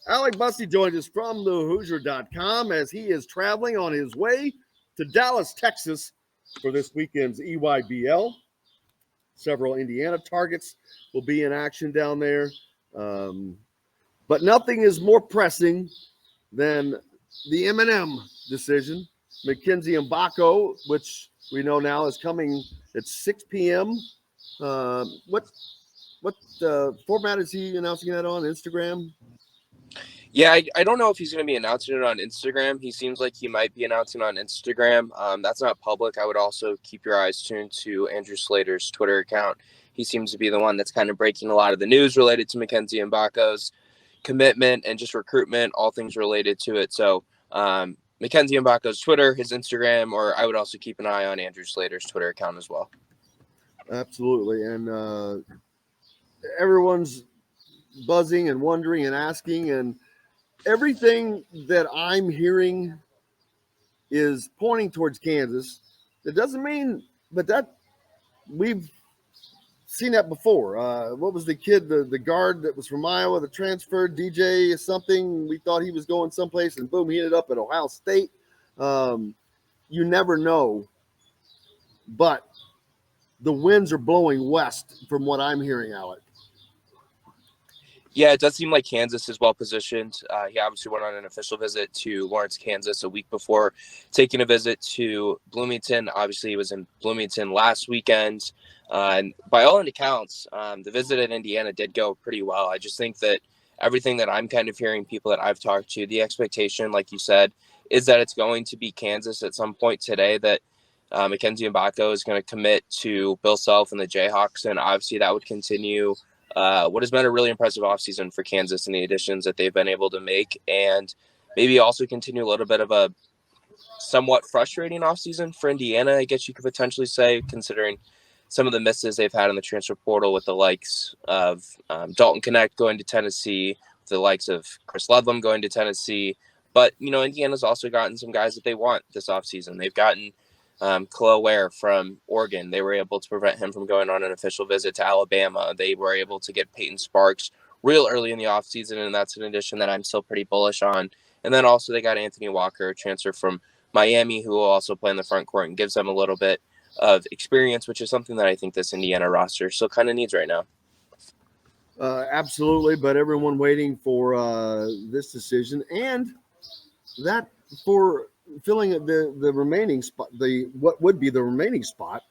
Alec Busse joins us from thehoosier.com as he is traveling on his way to Dallas, Texas for this weekend's EYBL. Several Indiana targets will be in action down there. But nothing is more pressing than the M&M decision. Mackenzie Mgbako, which we know now is coming at 6 p.m. What format is he announcing that on? Instagram? Yeah, I don't know if he's going to be announcing it on Instagram. He seems like he might be announcing on Instagram. That's not public. I would also keep your eyes tuned to Andrew Slater's Twitter account. He seems to be the one that's kind of breaking a lot of the news related to Mackenzie Mgbako's commitment and just recruitment, all things related to it. So Mackenzie Mgbako's Twitter, his Instagram, or I would also keep an eye on Andrew Slater's Twitter account as well. Absolutely. And everyone's buzzing and wondering and asking, and everything that I'm hearing is pointing towards Kansas. That doesn't mean, but that we've seen that before. What was the kid, the guard that was from Iowa, the transferred DJ something? We thought he was going someplace, and boom, he ended up at Ohio State. You never know, but the winds are blowing west from what I'm hearing, Alec. Yeah, it does seem like Kansas is well positioned. He obviously went on an official visit to Lawrence, Kansas a week before taking a visit to Bloomington. Obviously, he was in Bloomington last weekend. And by all accounts, the visit in Indiana did go pretty well. I just think that everything that I'm kind of hearing, people that I've talked to, the expectation, like you said, is that it's going to be Kansas at some point today, that Mackenzie Mgbako is going to commit to Bill Self and the Jayhawks. And obviously that would continue what has been a really impressive offseason for Kansas and the additions that they've been able to make, and maybe also continue a little bit of a somewhat frustrating offseason for Indiana, I guess you could potentially say, considering some of the misses they've had in the transfer portal with the likes of Dalton Connect going to Tennessee, the likes of Chris Ludlam going to Tennessee. But, Indiana's also gotten some guys that they want this offseason. They've gotten Khalil Ware from Oregon. They were able to prevent him from going on an official visit to Alabama. They were able to get Peyton Sparks real early in the offseason, and that's an addition that I'm still pretty bullish on. And then also they got Anthony Walker, a transfer from Miami, who will also play in the front court and gives them a little bit of experience, which is something that I think this Indiana roster still kind of needs right now. Absolutely, but everyone waiting for this decision, and that for filling the remaining spot, what would be the remaining spot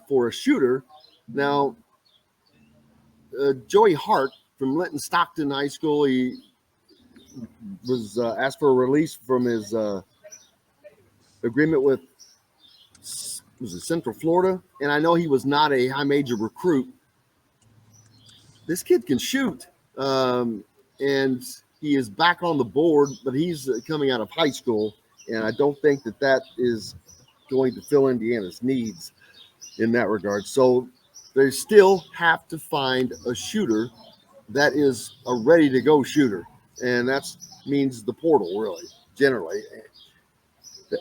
for a shooter. Now, Joey Hart from Linton Stockton High School, he was asked for a release from his agreement with Central Florida, and I know he was not a high major recruit. This kid can shoot, and he is back on the board, but he's coming out of high school. And I don't think that is going to fill Indiana's needs in that regard. So they still have to find a shooter that is a ready-to-go shooter. And that means the portal, really, generally.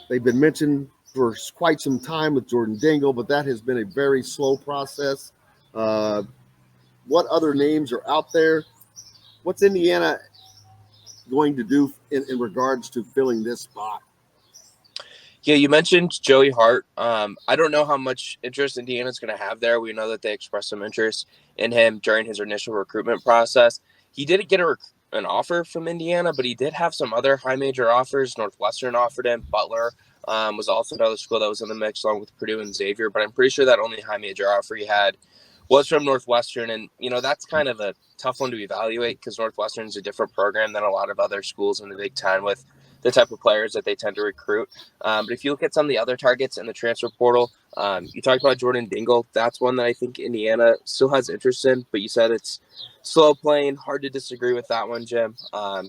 They've been mentioned for quite some time with Jordan Dingle, but that has been a very slow process. What other names are out there? What's Indiana going to do in regards to filling this spot? Yeah, you mentioned Joey Hart. I don't know how much interest Indiana's going to have there. We know that they expressed some interest in him during his initial recruitment process. He didn't get an offer from Indiana, but he did have some other high major offers. Northwestern offered him. Butler was also another school that was in the mix, along with Purdue and Xavier. But I'm pretty sure that only high major offer he had was from Northwestern. And, that's kind of a tough one to evaluate because Northwestern is a different program than a lot of other schools in the Big Ten with the type of players that they tend to recruit. But if you look at some of the other targets in the transfer portal, you talked about Jordan Dingle. That's one that I think Indiana still has interest in, but you said it's slow playing. Hard to disagree with that one, Jim.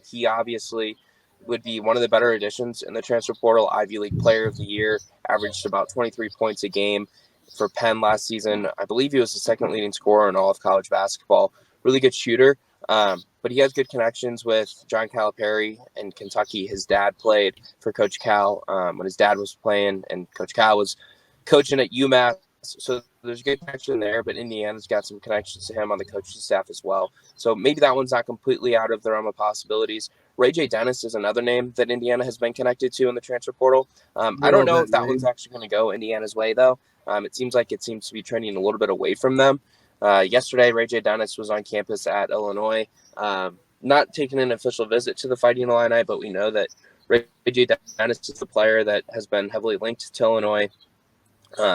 He obviously would be one of the better additions in the transfer portal. Ivy League Player of the Year, averaged about 23 points a game for Penn last season. I believe he was the second leading scorer in all of college basketball. Really good shooter. But he has good connections with John Calipari in Kentucky. His dad played for Coach Cal when his dad was playing, and Coach Cal was coaching at UMass. So there's a good connection there, but Indiana's got some connections to him on the coaching staff as well. So maybe that one's not completely out of the realm of possibilities. Ray J. Dennis is another name that Indiana has been connected to in the transfer portal. I don't Love know that if that name. one's actually going to go Indiana's way, though. It seems to be trending a little bit away from them. Yesterday, Ray J. Dennis was on campus at Illinois, not taking an official visit to the Fighting Illini, but we know that Ray J. Dennis is the player that has been heavily linked to Illinois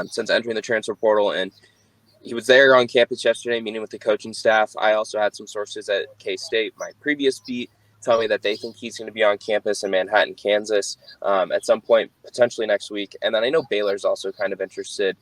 since entering the transfer portal, and he was there on campus yesterday meeting with the coaching staff. I also had some sources at K-State, my previous beat, tell me that they think he's going to be on campus in Manhattan, Kansas at some point, potentially next week. And then I know Baylor's also kind of interested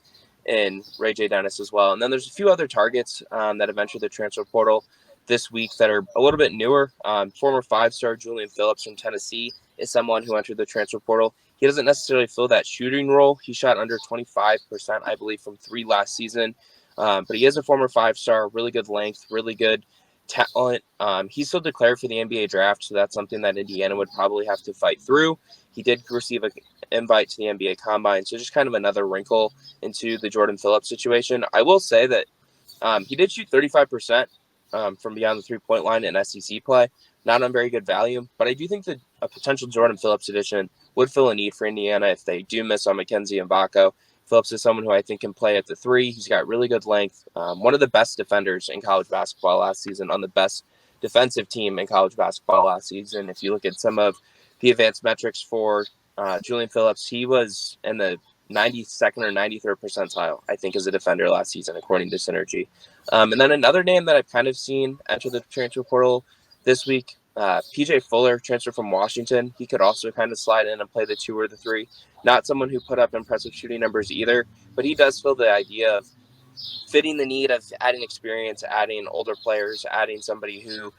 in Ray J. Dennis as well. And then there's a few other targets that have entered the transfer portal this week that are a little bit newer. Former five-star Julian Phillips from Tennessee is someone who entered the transfer portal. He doesn't necessarily fill that shooting role. He shot under 25%, I believe, from 3 last season. But he is a former five-star, really good length, really good talent. He's still declared for the NBA draft, so that's something that Indiana would probably have to fight through. He did receive an invite to the NBA Combine, so just kind of another wrinkle into the Jordan Phillips situation. I will say that he did shoot 35% from beyond the three-point line in SEC play. Not on very good value, but I do think that a potential Jordan Phillips addition would fill a need for Indiana if they do miss on Mackenzie Mgbako. Phillips is someone who I think can play at the 3. He's got really good length. One of the best defenders in college basketball last season, on the best defensive team in college basketball last season. If you look at some of the advanced metrics for Julian Phillips, he was in the 92nd or 93rd percentile, I think, as a defender last season, according to Synergy. And then another name that I've kind of seen enter the transfer portal this week, PJ Fuller, transfer from Washington. He could also kind of slide in and play the 2 or the 3. Not someone who put up impressive shooting numbers either, but he does fill the idea of fitting the need of adding experience, adding older players, adding somebody who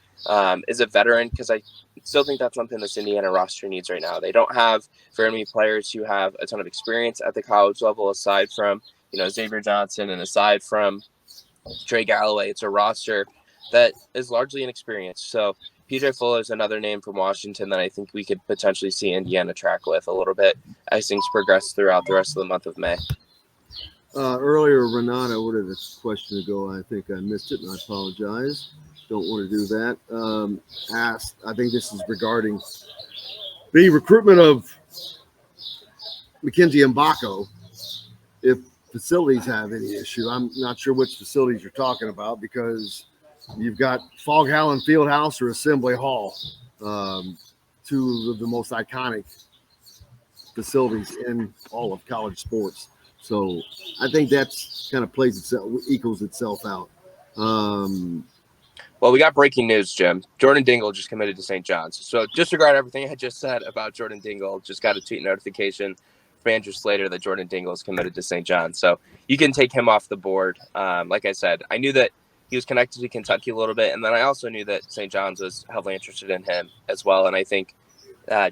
is a veteran, because I still think that's something this Indiana roster needs right now. They don't have very many players who have a ton of experience at the college level, aside from Xavier Johnson and aside from Trey Galloway. It's a roster that is largely inexperienced. So PJ Fuller is another name from Washington that I think we could potentially see Indiana track with a little bit as things progress throughout the rest of the month of May. Earlier, Renata ordered a question ago. I think I missed it, and I apologize. Don't want to do that. Asked, I think this is regarding the recruitment of Mackenzie Mgbako. If facilities have any issue, I'm not sure which facilities you're talking about, because you've got Fog Allen Fieldhouse or Assembly Hall, 2 of the most iconic facilities in all of college sports. So I think that's kind of equals itself out. Well, we got breaking news, Jim. Jordan Dingle just committed to St. John's. So disregard everything I just said about Jordan Dingle. Just got a tweet notification from Andrew Slater that Jordan Dingle is committed to St. John's. So you can take him off the board. Like I said, I knew that he was connected to Kentucky a little bit, and then I also knew that St. John's was heavily interested in him as well. And I think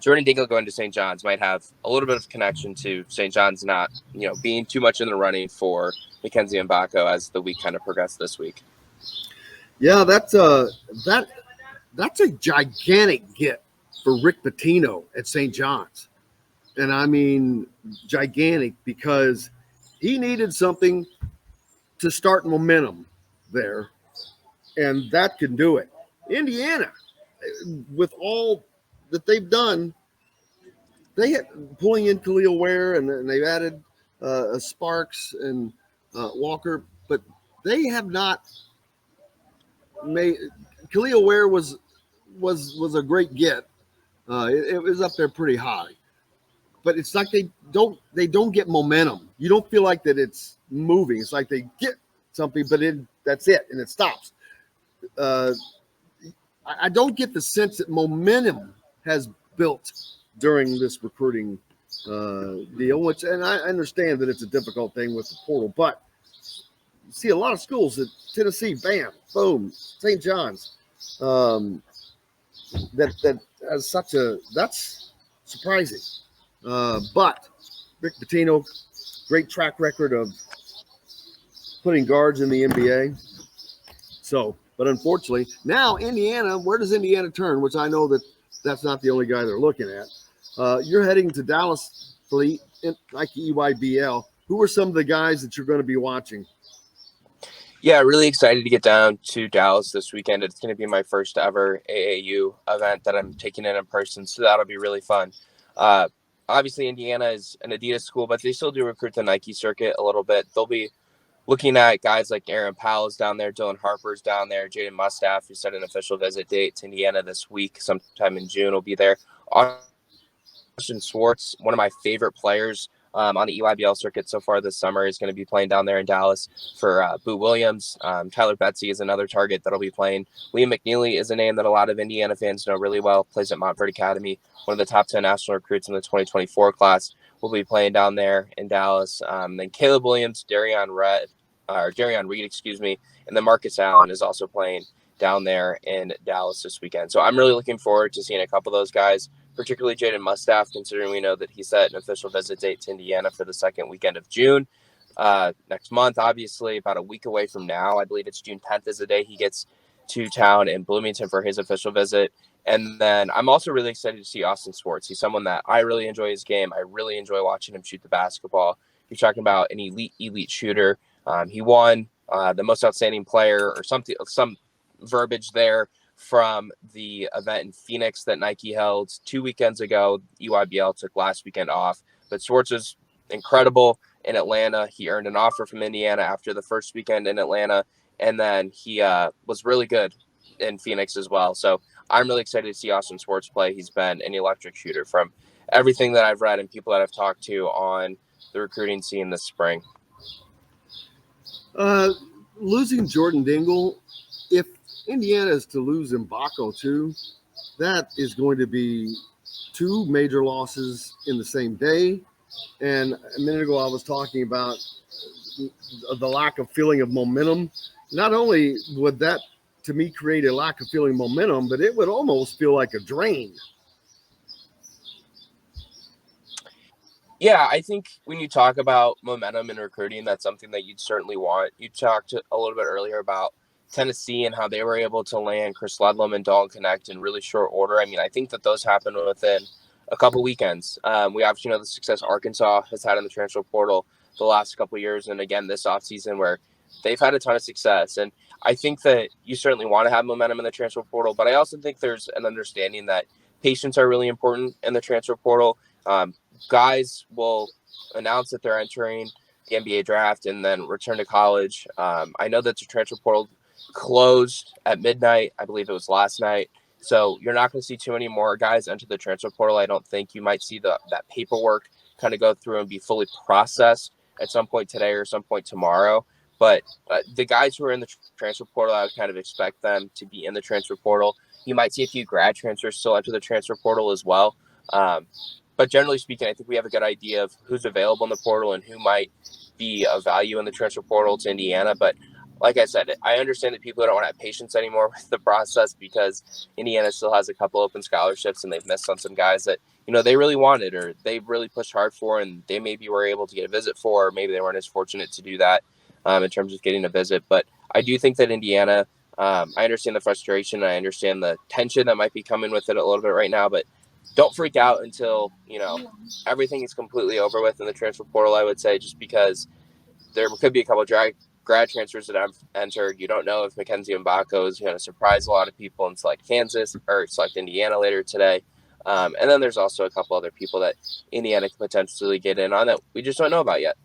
Jordan Dingle going to St. John's might have a little bit of connection to St. John's not, being too much in the running for Mackenzie Mgbako as the week kind of progressed this week. Yeah, that's a gigantic get for Rick Pitino at St. John's. And I mean gigantic, because he needed something to start momentum there, and that can do it. Indiana, with all that they've done, they had pulling in Khalil Ware, and they've added Sparks and Walker, but they have not made. Khalil Ware was a great get. It was up there pretty high, but it's like they don't get momentum. You don't feel like that it's moving. It's like they get something, but that's it, and it stops. I don't get the sense that momentum has built during this recruiting deal, and I understand that it's a difficult thing with the portal, but you see a lot of schools at Tennessee, bam, boom, St. John's, that has that's surprising. But Rick Pitino, great track record of putting guards in the NBA. So, but unfortunately, now Indiana, where does Indiana turn? Which I know that's not the only guy they're looking at. You're heading to Dallas Fleet, like EYBL. Who are some of the guys that you're going to be watching? Yeah, really excited to get down to Dallas this weekend. It's going to be my first ever AAU event that I'm taking in person, so that'll be really fun. Uh, Obviously, Indiana is an Adidas school, but they still do recruit the Nike circuit a little bit. They'll be looking at guys like Aaron Powell's down there, Dylan Harper's down there, Jaden Mustaff, who set an official visit date to Indiana this week, sometime in June, will be there. Austin Swartz, one of my favorite players on the EYBL circuit so far this summer, is going to be playing down there in Dallas for Boo Williams. Tyler Betsy is another target that'll be playing. Liam McNeely is a name that a lot of Indiana fans know really well, plays at Montverde Academy, one of the top 10 national recruits in the 2024 class, will be playing down there in Dallas. Then Caleb Williams, Darion Reed, and then Marcus Allen is also playing down there in Dallas this weekend. So I'm really looking forward to seeing a couple of those guys, particularly Jaden Mustaff, considering we know that he set an official visit date to Indiana for the second weekend of June. Next month, obviously, about a week away from now. I believe it's June 10th is the day he gets to town in Bloomington for his official visit. And then I'm also really excited to see Austin Swartz. He's someone that I really enjoy his game. I really enjoy watching him shoot the basketball. You're talking about an elite shooter. He won the most outstanding player or some verbiage there from the event in Phoenix that Nike held 2 weekends ago. EYBL took last weekend off, but Swartz is incredible in Atlanta. He earned an offer from Indiana after the first weekend in Atlanta, and then he was really good in Phoenix as well. So I'm really excited to see Austin Swartz play. He's been an electric shooter from everything that I've read and people that I've talked to on the recruiting scene this spring. Losing Jordan Dingle, if Indiana is to lose Mgbako too, that is going to be two major losses in the same day. And a minute ago, I was talking about the lack of feeling of momentum. Not only would that, to me, create a lack of feeling momentum, but it would almost feel like a drain. Yeah, I think when you talk about momentum in recruiting, that's something that you'd certainly want. You talked a little bit earlier about Tennessee and how they were able to land Chris Ludlam and Dalton Connect in really short order. I mean, I think that those happened within a couple weekends. We obviously know the success Arkansas has had in the transfer portal the last couple of years, and again this offseason where they've had a ton of success. And I think that you certainly want to have momentum in the transfer portal, but I also think there's an understanding that patience are really important in the transfer portal. Guys will announce that they're entering the NBA draft and then return to college. I know that the transfer portal closed at midnight. I believe it was last night. So you're not going to see too many more guys enter the transfer portal. I don't think you might see that paperwork kind of go through and be fully processed at some point today or some point tomorrow. But the guys who are in the transfer portal, I would kind of expect them to be in the transfer portal. You might see a few grad transfers still enter the transfer portal as well. But generally speaking, I think we have a good idea of who's available in the portal and who might be of value in the transfer portal to Indiana. But like I said, I understand that people don't want to have patience anymore with the process because Indiana still has a couple open scholarships and they've missed on some guys that, they really wanted or they really pushed hard for and they maybe were able to get a visit for, or maybe they weren't as fortunate to do that in terms of getting a visit. But I do think that Indiana, I understand the frustration. I understand the tension that might be coming with it a little bit right now, but don't freak out until, everything is completely over with in the transfer portal, I would say, just because there could be a couple of grad transfers that have entered. You don't know if Mackenzie Mgbako is going to surprise a lot of people and select Kansas or select Indiana later today. And then there's also a couple other people that Indiana could potentially get in on that we just don't know about yet.